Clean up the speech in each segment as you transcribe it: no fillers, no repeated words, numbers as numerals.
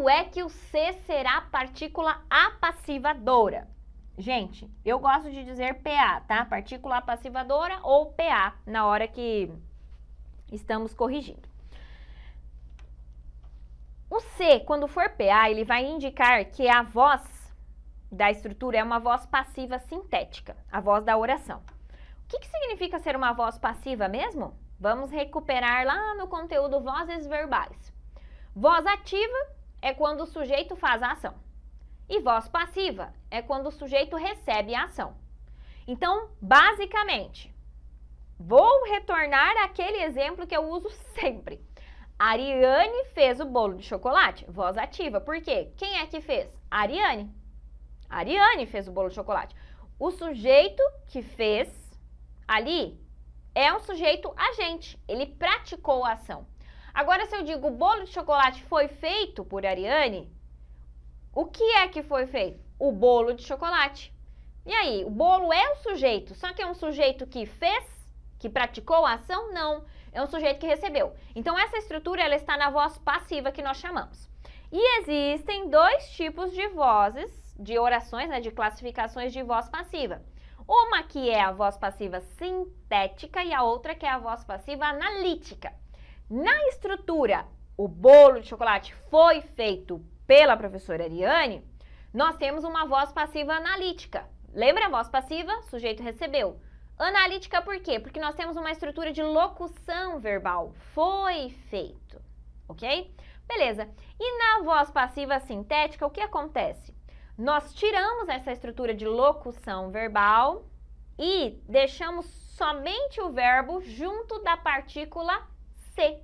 quando é que o C será partícula apassivadora? Gente, eu gosto de dizer PA, tá? Partícula apassivadora ou PA, na hora que estamos corrigindo. O C, quando for PA, ele vai indicar que a voz da estrutura é uma voz passiva sintética, a voz da oração. O que significa ser uma voz passiva mesmo? Vamos recuperar lá no conteúdo vozes verbais. Voz ativa é quando o sujeito faz a ação. E voz passiva é quando o sujeito recebe a ação. Então, basicamente, vou retornar àquele exemplo que eu uso sempre. Ariane fez o bolo de chocolate, voz ativa. Por quê? Quem é que fez? Ariane. Ariane fez o bolo de chocolate. O sujeito que fez ali é um sujeito agente. Ele praticou a ação. Agora, se eu digo o bolo de chocolate foi feito por Ariane, o que é que foi feito? O bolo de chocolate. E aí, o bolo é um sujeito, só que é um sujeito que fez, que praticou a ação? Não, é um sujeito que recebeu. Então, essa estrutura ela está na voz passiva que nós chamamos. E existem dois tipos de vozes, de orações, né, de classificações de voz passiva. Uma que é a voz passiva sintética e a outra que é a voz passiva analítica. Na estrutura, o bolo de chocolate foi feito pela professora Ariane, nós temos uma voz passiva analítica. Lembra a voz passiva? Sujeito recebeu. Analítica por quê? Porque nós temos uma estrutura de locução verbal. Foi feito. Ok? Beleza. E na voz passiva sintética, o que acontece? Nós tiramos essa estrutura de locução verbal e deixamos somente o verbo junto da partícula C.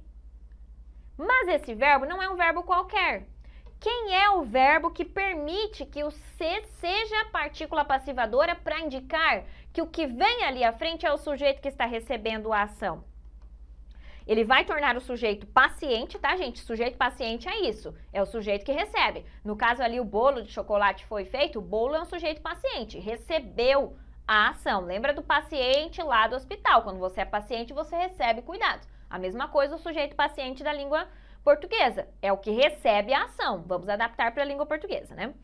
Mas esse verbo não é um verbo qualquer. Quem é o verbo que permite que o C seja partícula passivadora para indicar que o que vem ali à frente é o sujeito que está recebendo a ação? Ele vai tornar o sujeito paciente, tá, gente? Sujeito paciente é isso, é o sujeito que recebe. No caso ali, o bolo de chocolate foi feito, o bolo é um sujeito paciente, recebeu a ação. Lembra do paciente lá do hospital? Quando você é paciente, você recebe cuidados. A mesma coisa o sujeito paciente da língua portuguesa, é o que recebe a ação. Vamos adaptar para a língua portuguesa, né?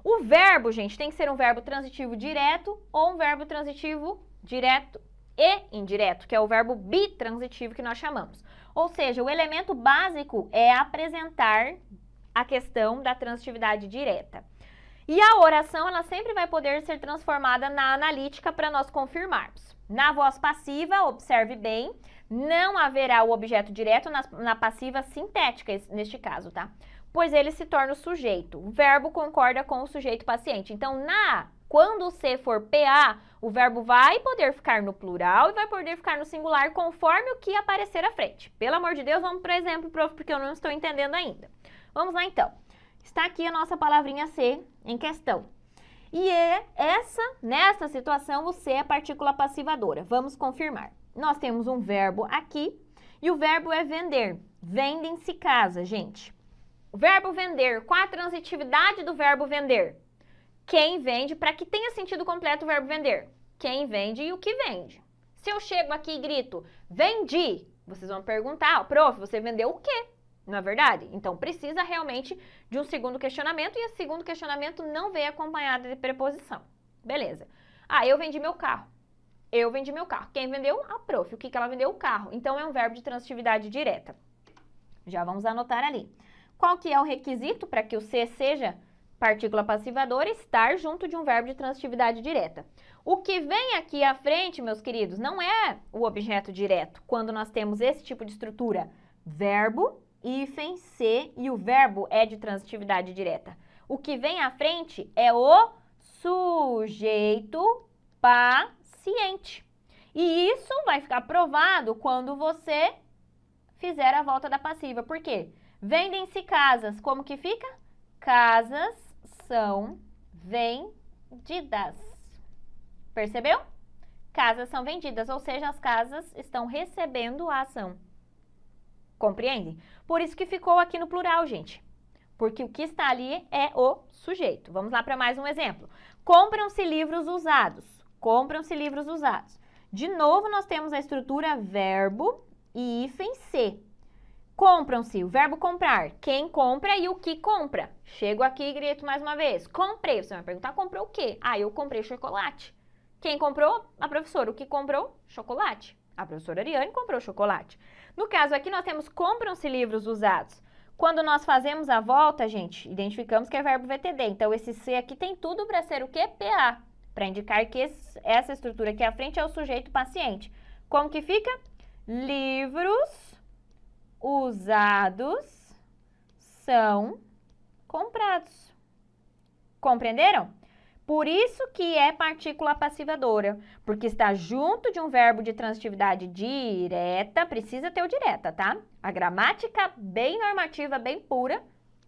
O verbo, gente, tem que ser um verbo transitivo direto ou um verbo transitivo direto e indireto, que é o verbo bitransitivo que nós chamamos. Ou seja, o elemento básico é apresentar a questão da transitividade direta. E a oração, ela sempre vai poder ser transformada na analítica para nós confirmarmos. Na voz passiva, observe bem, não haverá o objeto direto na passiva sintética, neste caso, tá? Pois ele se torna o sujeito. O verbo concorda com o sujeito paciente. Então, quando o C for PA, o verbo vai poder ficar no plural e vai poder ficar no singular conforme o que aparecer à frente. Pelo amor de Deus, vamos para exemplo, prof, porque eu não estou entendendo ainda. Vamos lá, então. Está aqui a nossa palavrinha C em questão. E nessa situação, o C é partícula passivadora. Vamos confirmar. Nós temos um verbo aqui e o verbo é vender. Vendem-se casa, gente. O verbo vender, qual a transitividade do verbo vender? Quem vende, para que tenha sentido completo o verbo vender. Quem vende e o que vende. Se eu chego aqui e grito, vendi, vocês vão perguntar, prof, você vendeu o quê? Não é verdade? Então, precisa realmente de um segundo questionamento e esse segundo questionamento não vem acompanhado de preposição. Beleza. Eu vendi meu carro. Eu vendi meu carro. Quem vendeu? A prof. O que ela vendeu? O carro. Então, é um verbo de transitividade direta. Já vamos anotar ali. Qual que é o requisito para que o C seja partícula passivadora? Estar junto de um verbo de transitividade direta. O que vem aqui à frente, meus queridos, não é o objeto direto. Quando nós temos esse tipo de estrutura, verbo, hífen, C, e o verbo é de transitividade direta. O que vem à frente é o sujeito paciente. E isso vai ficar provado quando você fizer a volta da passiva. Por quê? Vendem-se casas. Como que fica? Casas são vendidas. Percebeu? Casas são vendidas, ou seja, as casas estão recebendo a ação. Compreendem? Por isso que ficou aqui no plural, gente. Porque o que está ali é o sujeito. Vamos lá para mais um exemplo. Compram-se livros usados. Compram-se livros usados. De novo, nós temos a estrutura verbo e hífen C. Compram-se, o verbo comprar. Quem compra e o que compra. Chego aqui e grito mais uma vez. Comprei. Você vai perguntar, comprou o quê? Ah, eu comprei chocolate. Quem comprou? A professora. O que comprou? Chocolate. A professora Ariane comprou chocolate. No caso aqui, nós temos compram-se livros usados. Quando nós fazemos a volta, gente, identificamos que é verbo VTD. Então, esse C aqui tem tudo para ser o quê? PA. Para indicar que essa estrutura aqui à frente é o sujeito paciente. Como que fica? Livros usados são comprados. Compreenderam? Por isso que é partícula passivadora, porque está junto de um verbo de transitividade direta, precisa ter o direta, tá? A gramática bem normativa, bem pura,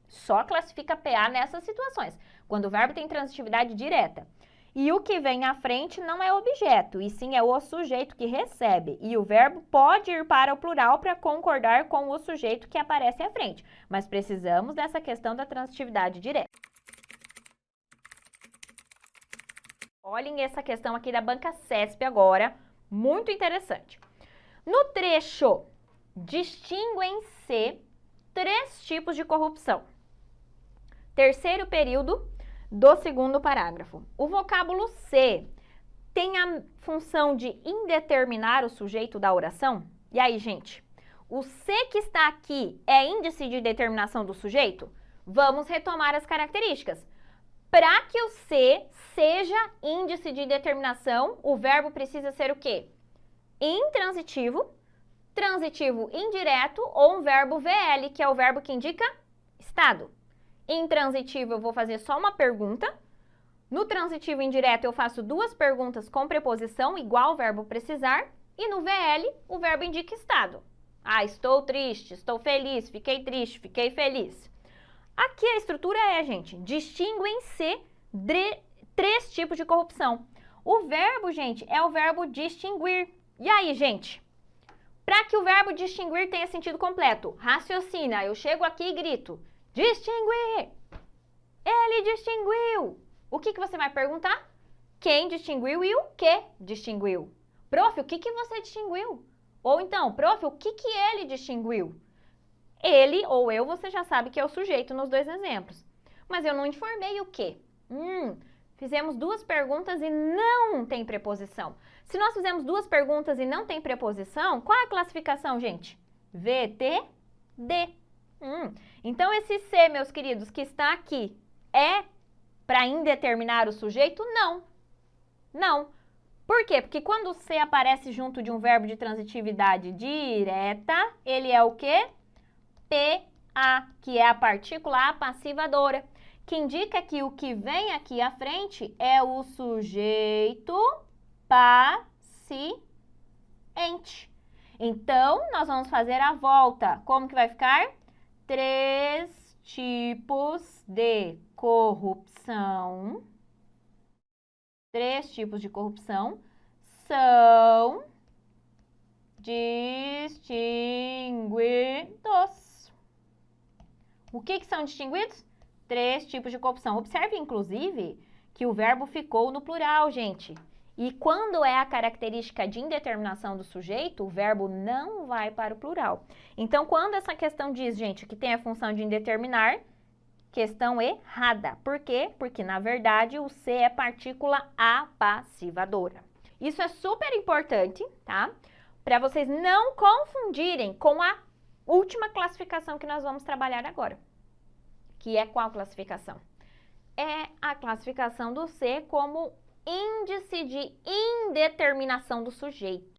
só classifica PA nessas situações, quando o verbo tem transitividade direta. E o que vem à frente não é objeto, e sim é o sujeito que recebe. E o verbo pode ir para o plural para concordar com o sujeito que aparece à frente. Mas precisamos dessa questão da transitividade direta. Olhem essa questão aqui da banca CESP agora, muito interessante. No trecho, distinguem-se 3 tipos de corrupção. Terceiro período do segundo parágrafo. O vocábulo ser tem a função de indeterminar o sujeito da oração? E aí, gente, o ser que está aqui é índice de determinação do sujeito? Vamos retomar as características. Para que o ser seja índice de determinação, o verbo precisa ser o quê? Intransitivo, transitivo indireto ou um verbo VL, que é o verbo que indica estado. Intransitivo eu vou fazer só uma pergunta. No transitivo indireto eu faço 2 perguntas com preposição, igual o verbo precisar. E no VL o verbo indica estado. Ah, estou triste, estou feliz, fiquei triste, fiquei feliz. Aqui a estrutura é, gente, distinguem-se 3 tipos de corrupção. O verbo, gente, é o verbo distinguir. E aí, gente? Para que o verbo distinguir tenha sentido completo, raciocina, eu chego aqui e grito, distinguir! Ele distinguiu! O que você vai perguntar? Quem distinguiu e o que distinguiu? Prof, o que você distinguiu? Ou então, prof, o que ele distinguiu? Ele ou eu, você já sabe que é o sujeito nos 2 exemplos. Mas eu não informei o quê? Fizemos 2 perguntas e não tem preposição. Se nós fizemos 2 perguntas e não tem preposição, qual é a classificação, gente? VTD. Então, esse C, meus queridos, que está aqui, é para indeterminar o sujeito? Não. Não. Por quê? Porque quando o C aparece junto de um verbo de transitividade direta, ele é o quê? PA, que é a partícula passivadora, que indica que o que vem aqui à frente é o sujeito paciente. Então, nós vamos fazer a volta. Como que vai ficar? 3 tipos de corrupção. 3 tipos de corrupção são distinguidos. O que são distinguidos? 3 tipos de corrupção. Observe, inclusive, que o verbo ficou no plural, gente. E quando é a característica de indeterminação do sujeito, o verbo não vai para o plural. Então, quando essa questão diz, gente, que tem a função de indeterminar, questão errada. Por quê? Porque, na verdade, o C é partícula apassivadora. Isso é super importante, tá? Para vocês não confundirem com a última classificação que nós vamos trabalhar agora. Que é qual classificação? É a classificação do C como índice de indeterminação do sujeito.